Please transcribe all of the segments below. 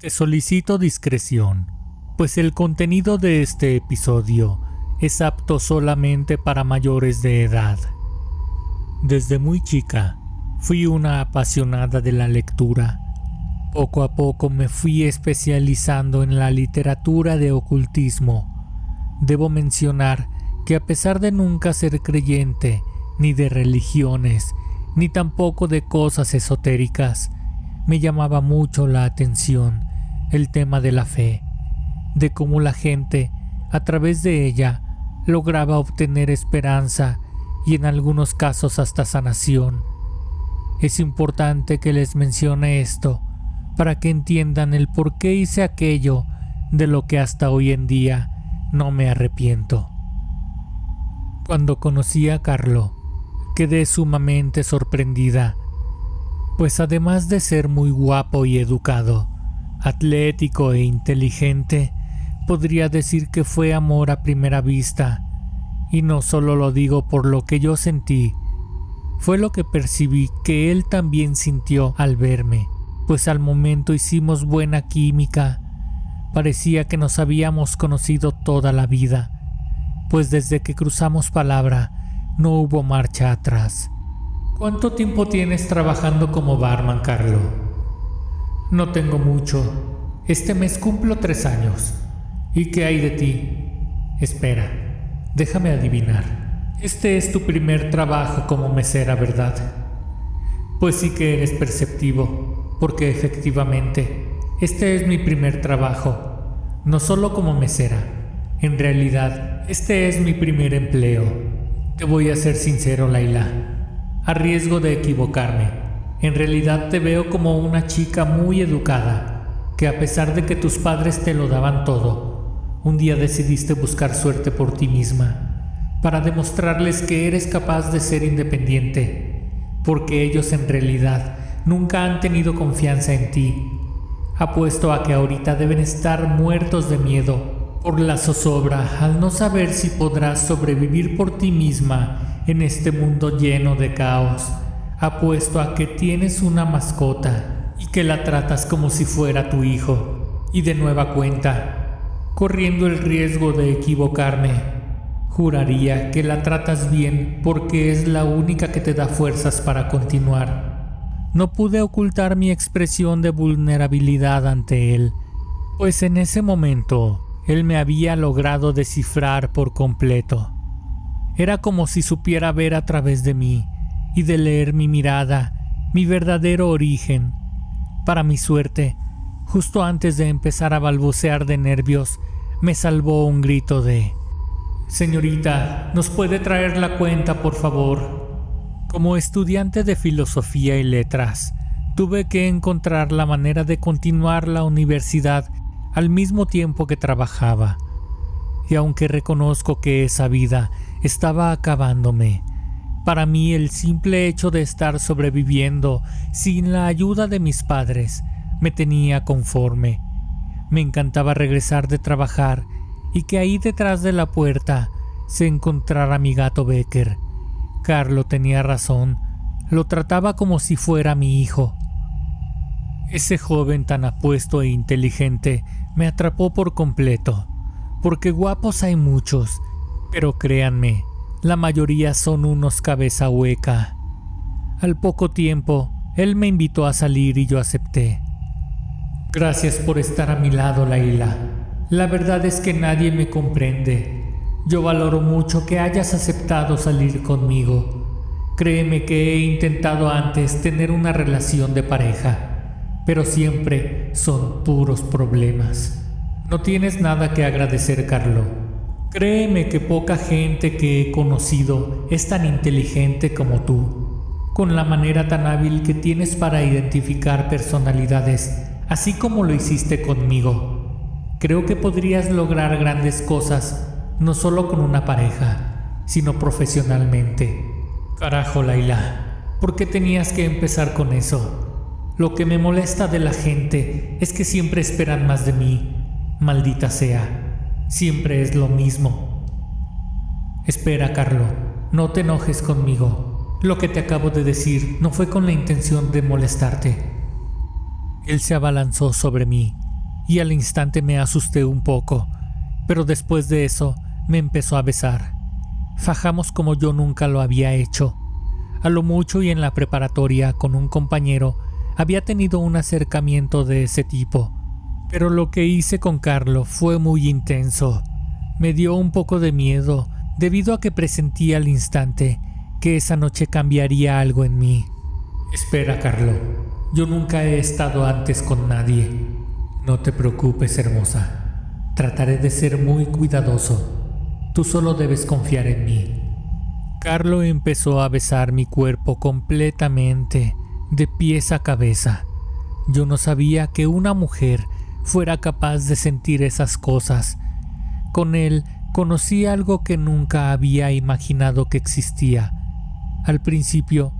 Te solicito discreción, pues el contenido de este episodio es apto solamente para mayores de edad. Desde muy chica, fui una apasionada de la lectura. Poco a poco me fui especializando en la literatura de ocultismo. Debo mencionar que a pesar de nunca ser creyente, ni de religiones, ni tampoco de cosas esotéricas, me llamaba mucho la atención el tema de la fe, de cómo la gente, a través de ella, lograba obtener esperanza y en algunos casos hasta sanación. Es importante que les mencione esto para que entiendan el por qué hice aquello de lo que hasta hoy en día no me arrepiento. Cuando conocí a Carlo, quedé sumamente sorprendida, pues además de ser muy guapo y educado, atlético e inteligente, podría decir que fue amor a primera vista, y no solo lo digo por lo que yo sentí, fue lo que percibí que él también sintió al verme, pues al momento hicimos buena química. Parecía que nos habíamos conocido toda la vida, pues desde que cruzamos palabra no hubo marcha atrás. ¿Cuánto tiempo tienes trabajando como barman, Carlo? No tengo mucho. Este mes cumplo 3 años. ¿Y qué hay de ti? Espera, déjame adivinar. Este es tu primer trabajo como mesera, ¿verdad? Pues sí que eres perceptivo, porque efectivamente, este es mi primer trabajo. No solo como mesera. En realidad, este es mi primer empleo. Te voy a ser sincero, Laila. A riesgo de equivocarme, en realidad te veo como una chica muy educada, que a pesar de que tus padres te lo daban todo, un día decidiste buscar suerte por ti misma, para demostrarles que eres capaz de ser independiente, porque ellos en realidad nunca han tenido confianza en ti. Apuesto a que ahorita deben estar muertos de miedo por la zozobra al no saber si podrás sobrevivir por ti misma en este mundo lleno de caos. Apuesto a que tienes una mascota y que la tratas como si fuera tu hijo. Y de nueva cuenta, corriendo el riesgo de equivocarme, juraría que la tratas bien porque es la única que te da fuerzas para continuar. No pude ocultar mi expresión de vulnerabilidad ante él, pues en ese momento él me había logrado descifrar por completo. Era como si supiera ver a través de mí y de leer mi mirada, mi verdadero origen. Para mi suerte, justo antes de empezar a balbucear de nervios, me salvó un grito de: «Señorita, ¿nos puede traer la cuenta, por favor?». Como estudiante de filosofía y letras, tuve que encontrar la manera de continuar la universidad al mismo tiempo que trabajaba. Y aunque reconozco que esa vida estaba acabándome, para mí el simple hecho de estar sobreviviendo sin la ayuda de mis padres me tenía conforme. Me encantaba regresar de trabajar y que ahí detrás de la puerta se encontrara mi gato Becker. Carlo tenía razón, lo trataba como si fuera mi hijo. Ese joven tan apuesto e inteligente me atrapó por completo, porque guapos hay muchos, pero créanme, la mayoría son unos cabeza hueca. Al poco tiempo, él me invitó a salir y yo acepté. Gracias por estar a mi lado, Laila. La verdad es que nadie me comprende. Yo valoro mucho que hayas aceptado salir conmigo. Créeme que he intentado antes tener una relación de pareja, pero siempre son puros problemas. No tienes nada que agradecer, Carlo. Créeme que poca gente que he conocido es tan inteligente como tú, con la manera tan hábil que tienes para identificar personalidades, así como lo hiciste conmigo. Creo que podrías lograr grandes cosas, no solo con una pareja, sino profesionalmente. Carajo, Laila, ¿por qué tenías que empezar con eso? Lo que me molesta de la gente es que siempre esperan más de mí. Maldita sea. Siempre es lo mismo. Espera, Carlo, no te enojes conmigo. Lo que te acabo de decir no fue con la intención de molestarte. Él se abalanzó sobre mí y al instante me asusté un poco, pero después de eso me empezó a besar. Fajamos como yo nunca lo había hecho. A lo mucho y en la preparatoria con un compañero había tenido un acercamiento de ese tipo, pero lo que hice con Carlo fue muy intenso. Me dio un poco de miedo debido a que presentía al instante que esa noche cambiaría algo en mí. Espera, Carlo, yo nunca he estado antes con nadie. No te preocupes, hermosa. Trataré de ser muy cuidadoso. Tú solo debes confiar en mí. Carlo empezó a besar mi cuerpo completamente, de pies a cabeza. Yo no sabía que una mujer fuera capaz de sentir esas cosas. Con él conocí algo que nunca había imaginado que existía. Al principio,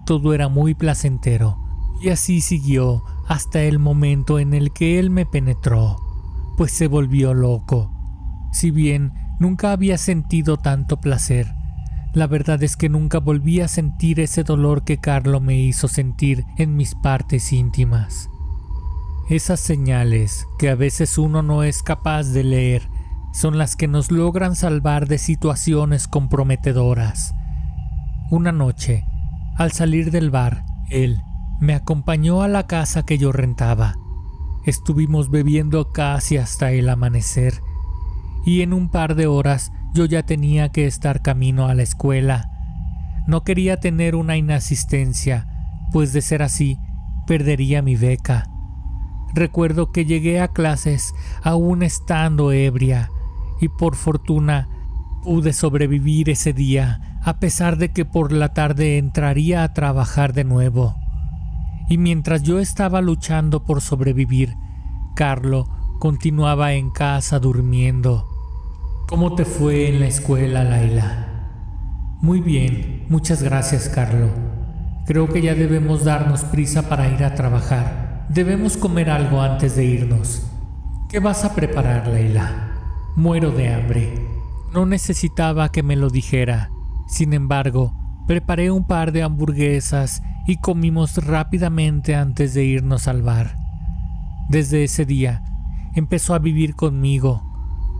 todo era muy placentero, y así siguió hasta el momento en el que él me penetró, pues se volvió loco. Si bien nunca había sentido tanto placer, la verdad es que nunca volví a sentir ese dolor que Carlo me hizo sentir en mis partes íntimas. Esas señales que a veces uno no es capaz de leer son las que nos logran salvar de situaciones comprometedoras. Una noche, al salir del bar, él me acompañó a la casa que yo rentaba. Estuvimos bebiendo casi hasta el amanecer, y en un par de horas yo ya tenía que estar camino a la escuela. No quería tener una inasistencia, pues de ser así, perdería mi beca. Recuerdo que llegué a clases aún estando ebria, y por fortuna pude sobrevivir ese día, a pesar de que por la tarde entraría a trabajar de nuevo. Y mientras yo estaba luchando por sobrevivir, Carlo continuaba en casa durmiendo. ¿Cómo te fue en la escuela, Laila? Muy bien, muchas gracias, Carlo. Creo que ya debemos darnos prisa para ir a trabajar. Debemos comer algo antes de irnos. ¿Qué vas a preparar, Laila? Muero de hambre. No necesitaba que me lo dijera. Sin embargo, preparé un par de hamburguesas y comimos rápidamente antes de irnos al bar. Desde ese día, empezó a vivir conmigo.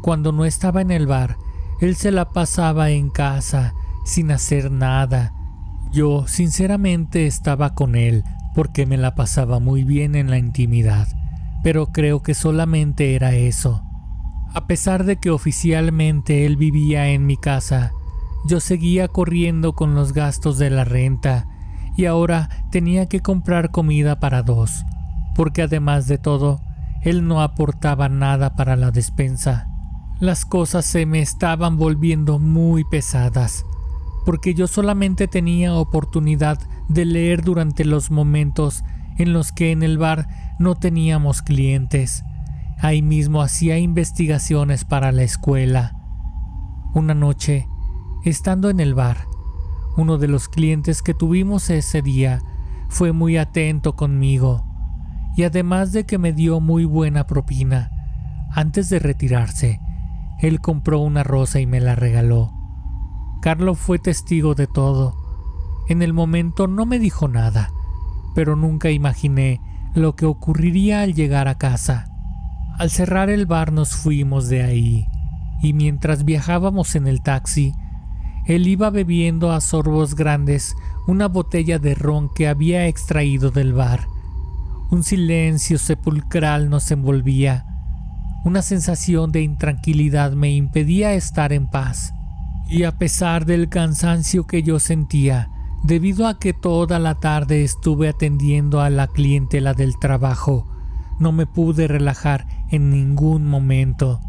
Cuando no estaba en el bar, él se la pasaba en casa, sin hacer nada. Yo, sinceramente, estaba con él porque me la pasaba muy bien en la intimidad, pero creo que solamente era eso. A pesar de que oficialmente él vivía en mi casa, yo seguía corriendo con los gastos de la renta y ahora tenía que comprar comida para dos, porque además de todo, él no aportaba nada para la despensa. Las cosas se me estaban volviendo muy pesadas, porque yo solamente tenía oportunidad de leer durante los momentos en los que en el bar no teníamos clientes. Ahí mismo hacía investigaciones para la escuela. Una noche, estando en el bar, uno de los clientes que tuvimos ese día fue muy atento conmigo, y además de que me dio muy buena propina, antes de retirarse, él compró una rosa y me la regaló. Carlo fue testigo de todo. En el momento no me dijo nada, pero nunca imaginé lo que ocurriría al llegar a casa. Al cerrar el bar nos fuimos de ahí, y mientras viajábamos en el taxi, él iba bebiendo a sorbos grandes una botella de ron que había extraído del bar. Un silencio sepulcral nos envolvía. Una sensación de intranquilidad me impedía estar en paz. Y a pesar del cansancio que yo sentía, debido a que toda la tarde estuve atendiendo a la clientela del trabajo, no me pude relajar en ningún momento.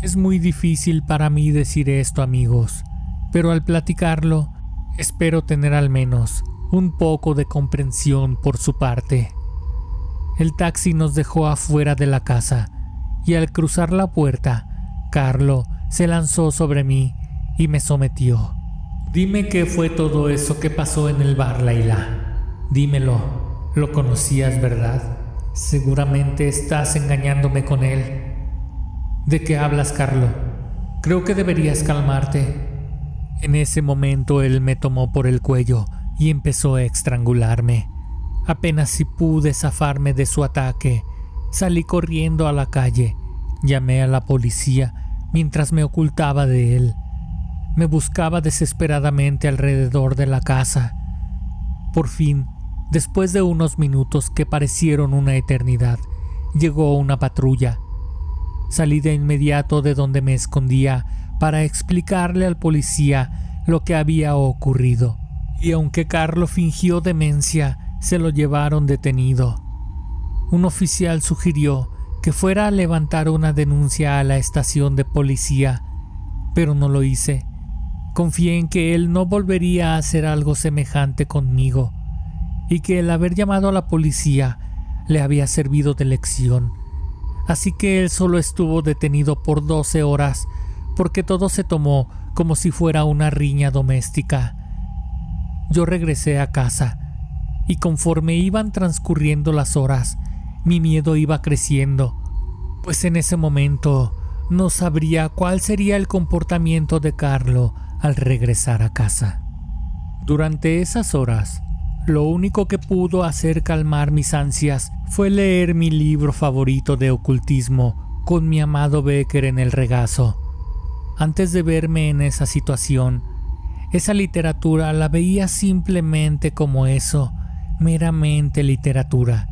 Es muy difícil para mí decir esto, amigos, pero al platicarlo, espero tener al menos un poco de comprensión por su parte. El taxi nos dejó afuera de la casa, y al cruzar la puerta, Carlo se lanzó sobre mí y me sometió. Dime qué fue todo eso que pasó en el bar, Laila. Dímelo, lo conocías, ¿verdad? Seguramente estás engañándome con él. ¿De qué hablas, Carlo? Creo que deberías calmarte. En ese momento él me tomó por el cuello y empezó a estrangularme. Apenas si pude zafarme de su ataque, Salí corriendo a la calle. Llamé a la policía mientras me ocultaba de él. Me buscaba desesperadamente alrededor de la casa. Por fin, después de unos minutos que parecieron una eternidad, llegó una patrulla. Salí de inmediato de donde me escondía para explicarle al policía lo que había ocurrido. Y aunque Carlo fingió demencia, se lo llevaron detenido. Un oficial sugirió que fuera a levantar una denuncia a la estación de policía, pero no lo hice. Confié en que él no volvería a hacer algo semejante conmigo y que el haber llamado a la policía le había servido de lección. Así que él solo estuvo detenido por 12 horas porque todo se tomó como si fuera una riña doméstica. Yo regresé a casa y conforme iban transcurriendo las horas, mi miedo iba creciendo, pues en ese momento no sabría cuál sería el comportamiento de Carlo al regresar a casa. Durante esas horas, lo único que pudo hacer calmar mis ansias fue leer mi libro favorito de ocultismo con mi amado Becker en el regazo. Antes de verme en esa situación, esa literatura la veía simplemente como eso, meramente literatura.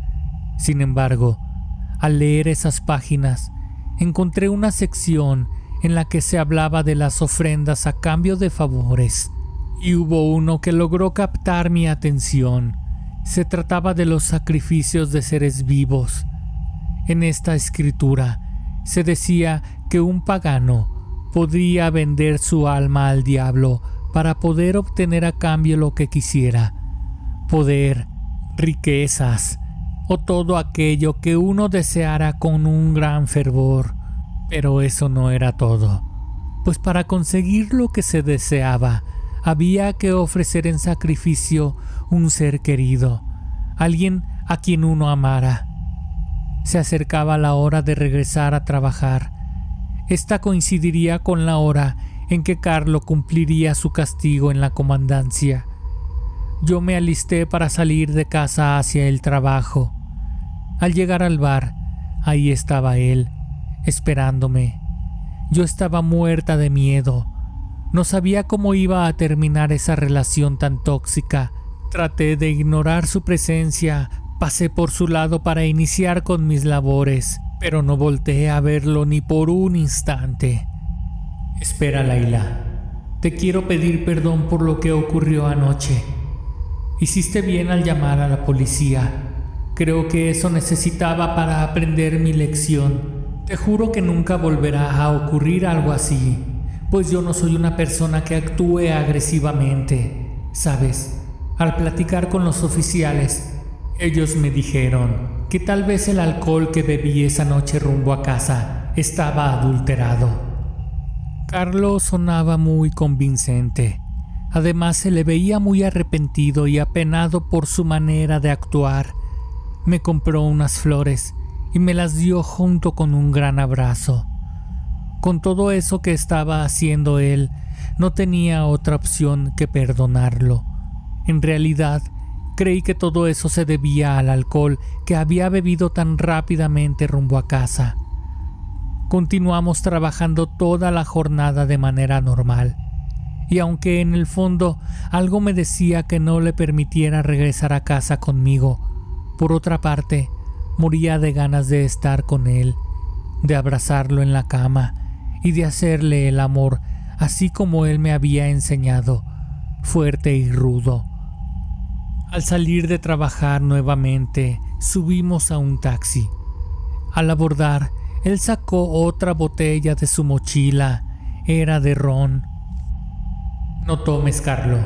Sin embargo, al leer esas páginas, encontré una sección en la que se hablaba de las ofrendas a cambio de favores, y hubo uno que logró captar mi atención. Se trataba de los sacrificios de seres vivos. En esta escritura se decía que un pagano podría vender su alma al diablo para poder obtener a cambio lo que quisiera: poder, riquezas o todo aquello que uno deseara con un gran fervor. Pero eso no era todo, pues para conseguir lo que se deseaba había que ofrecer en sacrificio un ser querido, alguien a quien uno amara. Se acercaba la hora de regresar a trabajar. Esta coincidiría con la hora en que Carlo cumpliría su castigo en la comandancia. Yo me alisté para salir de casa hacia el trabajo. Al llegar al bar, ahí estaba él, esperándome. Yo estaba muerta de miedo. No sabía cómo iba a terminar esa relación tan tóxica. Traté de ignorar su presencia. Pasé por su lado para iniciar con mis labores, pero no volteé a verlo ni por un instante. Espera, Layla. Te quiero pedir perdón por lo que ocurrió anoche. Hiciste bien al llamar a la policía. Creo que eso necesitaba para aprender mi lección. Te juro que nunca volverá a ocurrir algo así, pues yo no soy una persona que actúe agresivamente. ¿Sabes? Al platicar con los oficiales, ellos me dijeron que tal vez el alcohol que bebí esa noche rumbo a casa estaba adulterado. Carlo sonaba muy convincente. Además, se le veía muy arrepentido y apenado por su manera de actuar. Me compró unas flores y me las dio junto con un gran abrazo. Con todo eso que estaba haciendo él, no tenía otra opción que perdonarlo. En realidad, creí que todo eso se debía al alcohol que había bebido tan rápidamente rumbo a casa. Continuamos trabajando toda la jornada de manera normal, y aunque en el fondo algo me decía que no le permitiera regresar a casa conmigo, por otra parte, moría de ganas de estar con él, de abrazarlo en la cama y de hacerle el amor así como él me había enseñado, fuerte y rudo. Al salir de trabajar nuevamente, subimos a un taxi. Al abordar, él sacó otra botella de su mochila. Era de ron. No tomes, Carlo.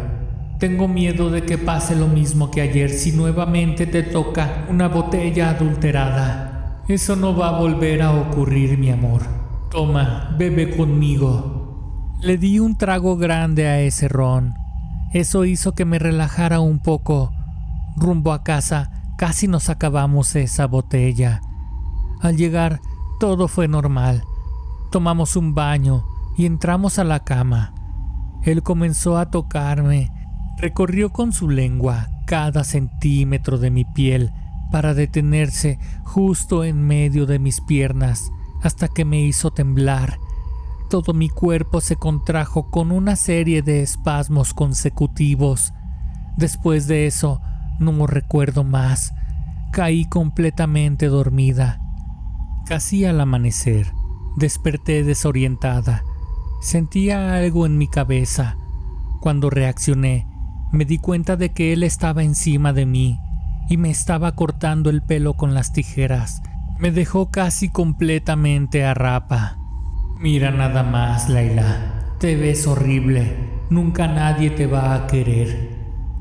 Tengo miedo de que pase lo mismo que ayer si nuevamente te toca una botella adulterada. Eso no va a volver a ocurrir, mi amor. Toma, bebe conmigo. Le di un trago grande a ese ron. Eso hizo que me relajara un poco. Rumbo a casa, casi nos acabamos esa botella. Al llegar, todo fue normal. Tomamos un baño y entramos a la cama. Él comenzó a tocarme. Recorrió con su lengua cada centímetro de mi piel, para detenerse justo en medio de mis piernas hasta que me hizo temblar. Todo mi cuerpo se contrajo con una serie de espasmos consecutivos. Después de eso, no recuerdo más. Caí completamente dormida. Casi al amanecer, desperté desorientada. Sentía algo en mi cabeza. Cuando reaccioné, me di cuenta de que él estaba encima de mí y me estaba cortando el pelo con las tijeras. Me dejó casi completamente a rapa. Mira nada más, Layla. Te ves horrible. Nunca nadie te va a querer.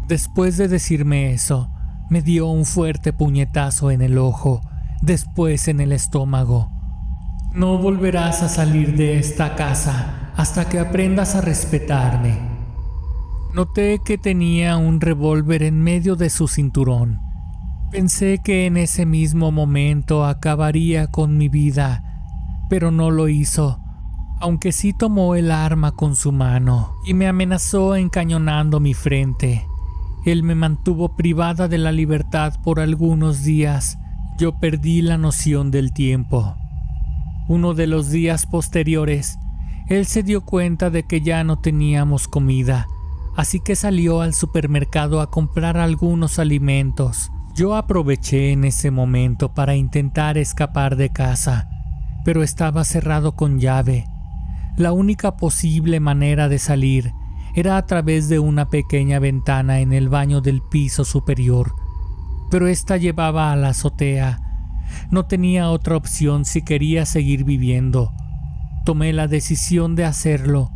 Después de decirme eso, me dio un fuerte puñetazo en el ojo, después en el estómago. No volverás a salir de esta casa hasta que aprendas a respetarme. Noté que tenía un revólver en medio de su cinturón. Pensé que en ese mismo momento acabaría con mi vida, pero no lo hizo, aunque sí tomó el arma con su mano y me amenazó encañonando mi frente. Él me mantuvo privada de la libertad por algunos días. Yo perdí la noción del tiempo. Uno de los días posteriores, él se dio cuenta de que ya no teníamos comida, así que salió al supermercado a comprar algunos alimentos. Yo aproveché en ese momento para intentar escapar de casa, pero estaba cerrado con llave. La única posible manera de salir era a través de una pequeña ventana en el baño del piso superior, pero esta llevaba a la azotea. No tenía otra opción si quería seguir viviendo. Tomé la decisión de hacerlo,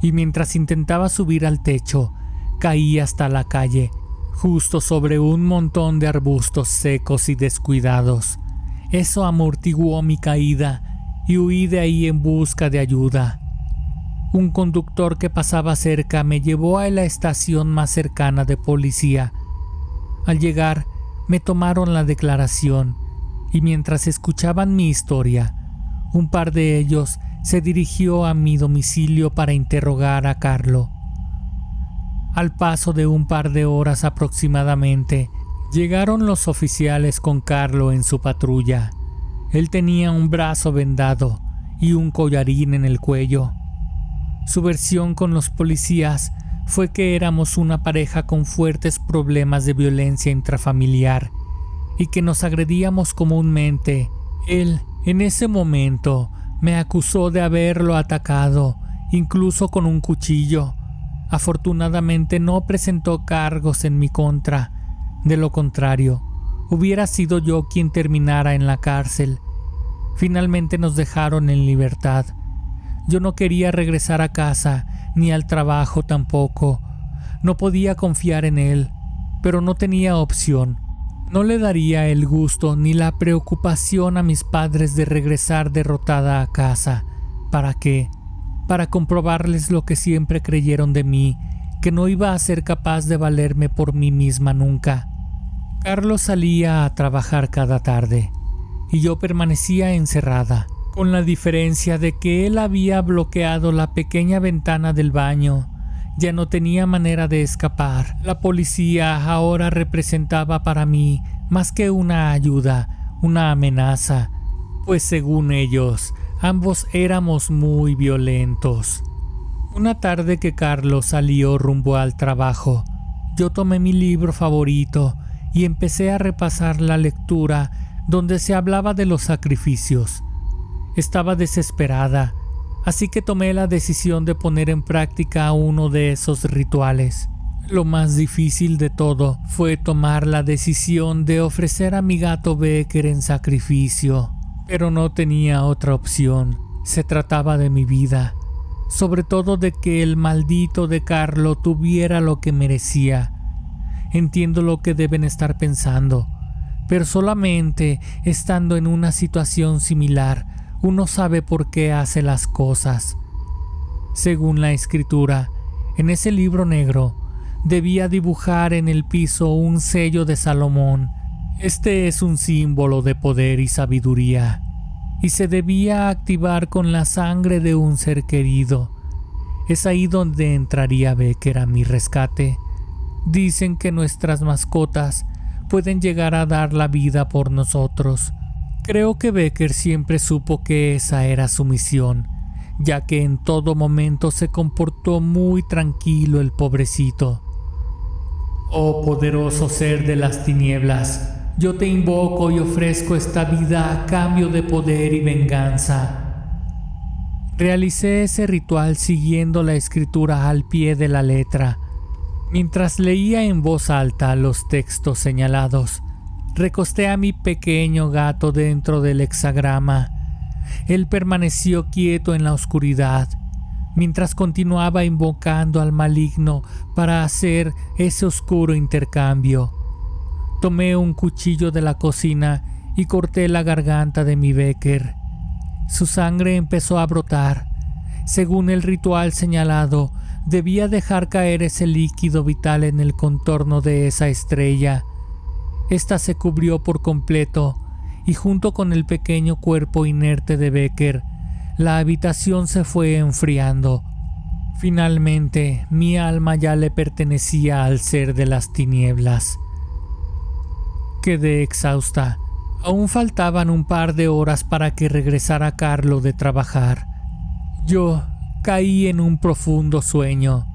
y mientras intentaba subir al techo, caí hasta la calle, justo sobre un montón de arbustos secos y descuidados. Eso amortiguó mi caída y huí de ahí en busca de ayuda. Un conductor que pasaba cerca me llevó a la estación más cercana de policía. Al llegar, me tomaron la declaración y mientras escuchaban mi historia, un par de ellos se dirigió a mi domicilio para interrogar a Carlo. Al paso de un par de horas aproximadamente, llegaron los oficiales con Carlo en su patrulla. Él tenía un brazo vendado y un collarín en el cuello. Su versión con los policías fue que éramos una pareja con fuertes problemas de violencia intrafamiliar y que nos agredíamos comúnmente. Él, en ese momento, me acusó de haberlo atacado, incluso con un cuchillo. Afortunadamente no presentó cargos en mi contra. De lo contrario, hubiera sido yo quien terminara en la cárcel. Finalmente nos dejaron en libertad. Yo no quería regresar a casa, ni al trabajo tampoco. No podía confiar en él, pero no tenía opción. No le daría el gusto ni la preocupación a mis padres de regresar derrotada a casa. ¿Para qué? Para comprobarles lo que siempre creyeron de mí, que no iba a ser capaz de valerme por mí misma nunca. Carlos salía a trabajar cada tarde, y yo permanecía encerrada, con la diferencia de que él había bloqueado la pequeña ventana del baño. Ya no tenía manera de escapar. La policía ahora representaba para mí más que una ayuda, una amenaza, pues según ellos, ambos éramos muy violentos. Una tarde que Carlos salió rumbo al trabajo, yo tomé mi libro favorito y empecé a repasar la lectura donde se hablaba de los sacrificios. Estaba desesperada, así que tomé la decisión de poner en práctica uno de esos rituales. Lo más difícil de todo fue tomar la decisión de ofrecer a mi gato Becker en sacrificio, pero no tenía otra opción. Se trataba de mi vida, sobre todo de que el maldito de Carlo tuviera lo que merecía. Entiendo lo que deben estar pensando, pero solamente estando en una situación similar, uno sabe por qué hace las cosas. Según la escritura, en ese libro negro, debía dibujar en el piso un sello de Salomón. Este es un símbolo de poder y sabiduría, y se debía activar con la sangre de un ser querido. Es ahí donde entraría Becker a mi rescate. Dicen que nuestras mascotas pueden llegar a dar la vida por nosotros. Creo que Becker siempre supo que esa era su misión, ya que en todo momento se comportó muy tranquilo el pobrecito. Oh poderoso ser de las tinieblas, yo te invoco y ofrezco esta vida a cambio de poder y venganza. Realicé ese ritual siguiendo la escritura al pie de la letra. Mientras leía en voz alta los textos señalados, recosté a mi pequeño gato dentro del hexagrama. Él permaneció quieto en la oscuridad, mientras continuaba invocando al maligno para hacer ese oscuro intercambio. Tomé un cuchillo de la cocina y corté la garganta de mi Becker. Su sangre empezó a brotar. Según el ritual señalado, debía dejar caer ese líquido vital en el contorno de esa estrella. Esta se cubrió por completo y junto con el pequeño cuerpo inerte de Becker, la habitación se fue enfriando. Finalmente, mi alma ya le pertenecía al ser de las tinieblas. Quedé exhausta. Aún faltaban un par de horas para que regresara Carlo de trabajar. Yo caí en un profundo sueño,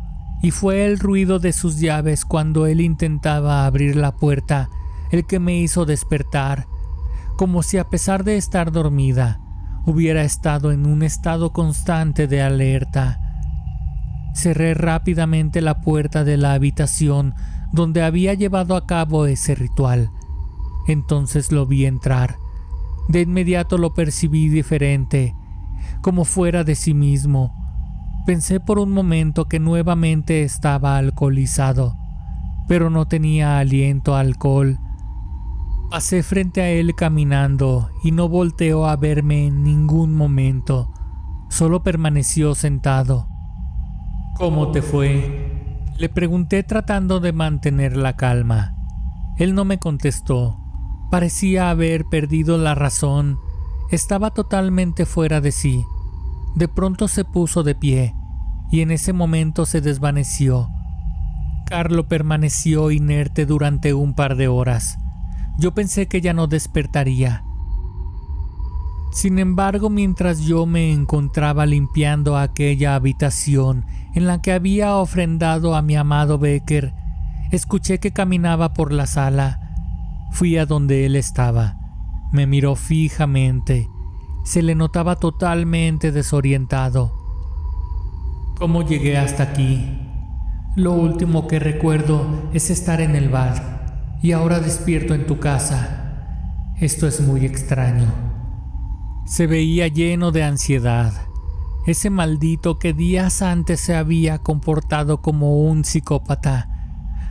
y fue el ruido de sus llaves cuando él intentaba abrir la puerta el que me hizo despertar, como si a pesar de estar dormida, hubiera estado en un estado constante de alerta. Cerré rápidamente la puerta de la habitación donde había llevado a cabo ese ritual. Entonces lo vi entrar. De inmediato lo percibí diferente, como fuera de sí mismo. Pensé por un momento que nuevamente estaba alcoholizado, pero no tenía aliento a alcohol. Pasé frente a él caminando y no volteó a verme en ningún momento. Solo permaneció sentado. ¿Cómo te fue?, le pregunté tratando de mantener la calma. Él no me contestó. Parecía haber perdido la razón. Estaba totalmente fuera de sí. De pronto se puso de pie y en ese momento se desvaneció. Carlo permaneció inerte durante un par de horas. Yo pensé que ya no despertaría. Sin embargo, mientras yo me encontraba limpiando aquella habitación en la que había ofrendado a mi amado Becker, escuché que caminaba por la sala. Fui a donde él estaba. Me miró fijamente. Se le notaba totalmente desorientado. ¿Cómo llegué hasta aquí? Lo último que recuerdo es estar en el bar y ahora despierto en tu casa. Esto es muy extraño. Se veía lleno de ansiedad. Ese maldito que días antes se había comportado como un psicópata,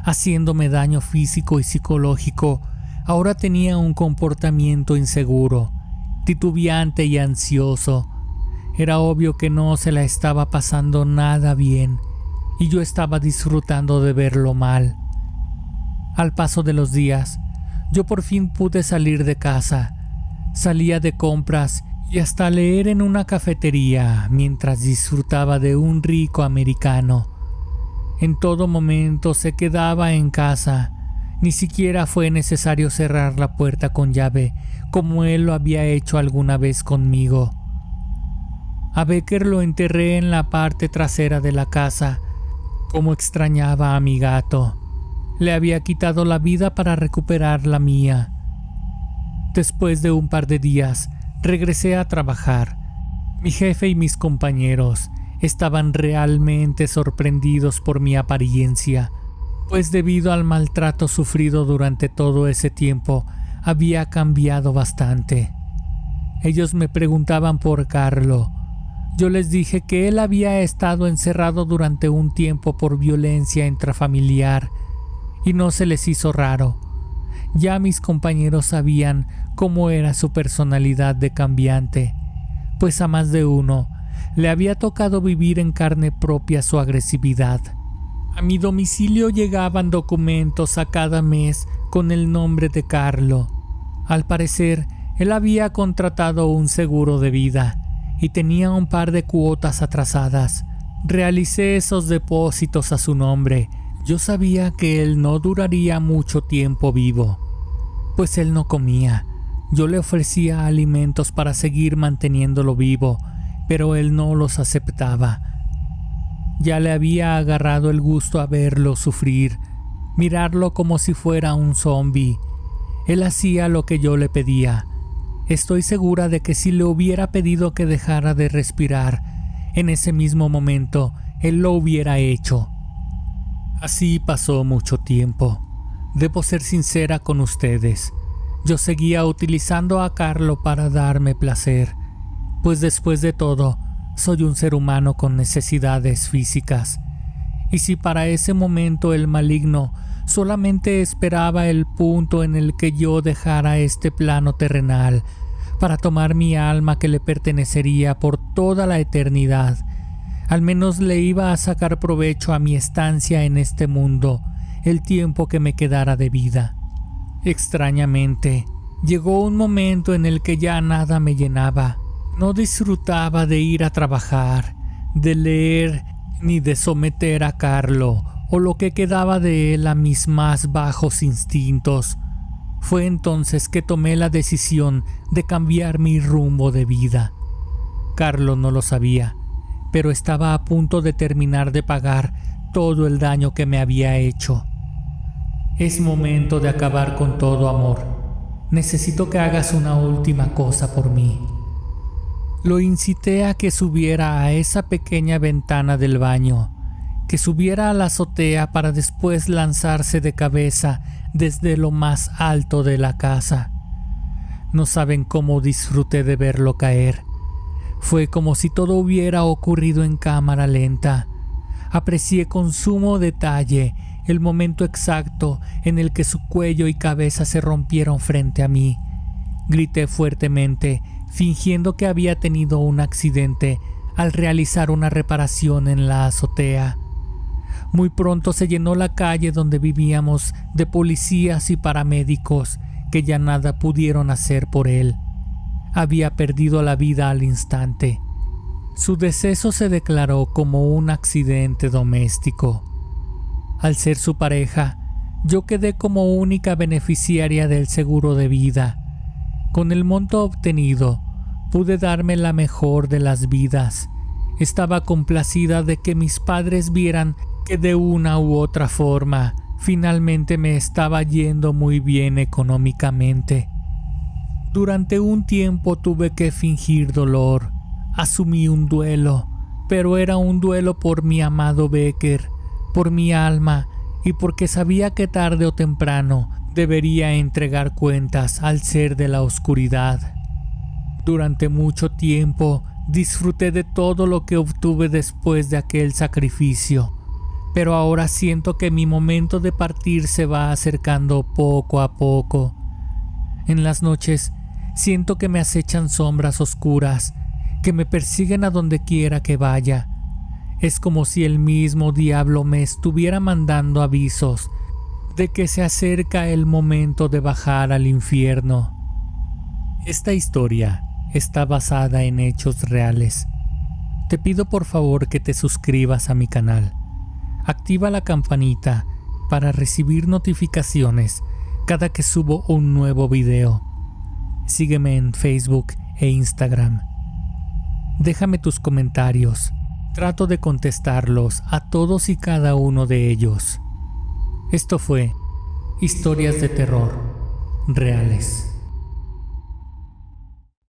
haciéndome daño físico y psicológico, ahora tenía un comportamiento inseguro, titubeante y ansioso. Era obvio que no se la estaba pasando nada bien, y yo estaba disfrutando de verlo mal. Al paso de los días, yo por fin pude salir de casa. Salía de compras y hasta leer en una cafetería mientras disfrutaba de un rico americano. En todo momento se quedaba en casa. Ni siquiera fue necesario cerrar la puerta con llave, como él lo había hecho alguna vez conmigo. A Becker lo enterré en la parte trasera de la casa. Como extrañaba a mi gato. Le había quitado la vida para recuperar la mía. Después de un par de días, regresé a trabajar. Mi jefe y mis compañeros estaban realmente sorprendidos por mi apariencia, pues debido al maltrato sufrido durante todo ese tiempo, había cambiado bastante. Ellos me preguntaban por Carlo. Yo les dije que él había estado encerrado durante un tiempo por violencia intrafamiliar y no se les hizo raro. Ya mis compañeros sabían cómo era su personalidad de cambiante, pues a más de uno le había tocado vivir en carne propia su agresividad. A mi domicilio llegaban documentos a cada mes con el nombre de Carlo. Al parecer, él había contratado un seguro de vida y tenía un par de cuotas atrasadas. Realicé esos depósitos a su nombre. Yo sabía que él no duraría mucho tiempo vivo. pues él no comía. Yo le ofrecía alimentos para seguir manteniéndolo vivo, pero él no los aceptaba. Ya le había agarrado el gusto a verlo sufrir, mirarlo como si fuera un zombi. Él hacía lo que yo le pedía. Estoy segura de que si le hubiera pedido que dejara de respirar, en ese mismo momento él lo hubiera hecho. Así pasó mucho tiempo. Debo ser sincera con ustedes. Yo seguía utilizando a Carlo para darme placer, pues después de todo, soy un ser humano con necesidades físicas. Y si para ese momento el maligno solamente esperaba el punto en el que yo dejara este plano terrenal para tomar mi alma que le pertenecería por toda la eternidad, al menos le iba a sacar provecho a mi estancia en este mundo el tiempo que me quedara de vida. Extrañamente, llegó un momento en el que ya nada me llenaba. No disfrutaba de ir a trabajar, de leer, ni de someter a Carlo o lo que quedaba de él a mis más bajos instintos. Fue entonces que tomé la decisión de cambiar mi rumbo de vida. Carlo no lo sabía, pero estaba a punto de terminar de pagar todo el daño que me había hecho. Es momento de acabar con todo, amor. Necesito que hagas una última cosa por mí. Lo incité a que subiera a esa pequeña ventana del baño, que subiera a la azotea para después lanzarse de cabeza desde lo más alto de la casa. No saben cómo disfruté de verlo caer. Fue como si todo hubiera ocurrido en cámara lenta. Aprecié con sumo detalle el momento exacto en el que su cuello y cabeza se rompieron frente a mí. Grité fuertemente, fingiendo que había tenido un accidente al realizar una reparación en la azotea. Muy pronto se llenó la calle donde vivíamos de policías y paramédicos que ya nada pudieron hacer por él. Había perdido la vida al instante. Su deceso se declaró como un accidente doméstico. Al ser su pareja, yo quedé como única beneficiaria del seguro de vida. Con el monto obtenido, pude darme la mejor de las vidas. Estaba complacida de que mis padres vieran que de una u otra forma, finalmente me estaba yendo muy bien económicamente. Durante un tiempo tuve que fingir dolor. Asumí un duelo, pero era un duelo por mi amado Becker, por mi alma y porque sabía que tarde o temprano debería entregar cuentas al ser de la oscuridad. Durante mucho tiempo disfruté de todo lo que obtuve después de aquel sacrificio, pero ahora siento que mi momento de partir se va acercando poco a poco. En las noches siento que me acechan sombras oscuras, que me persiguen a donde quiera que vaya. Es como si el mismo diablo me estuviera mandando avisos de que se acerca el momento de bajar al infierno. Esta historia está basada en hechos reales. Te pido por favor que te suscribas a mi canal. Activa la campanita para recibir notificaciones cada que subo un nuevo video. Sígueme en Facebook e Instagram. Déjame tus comentarios. Trato de contestarlos a todos y cada uno de ellos. Esto fue Historias de Terror Reales.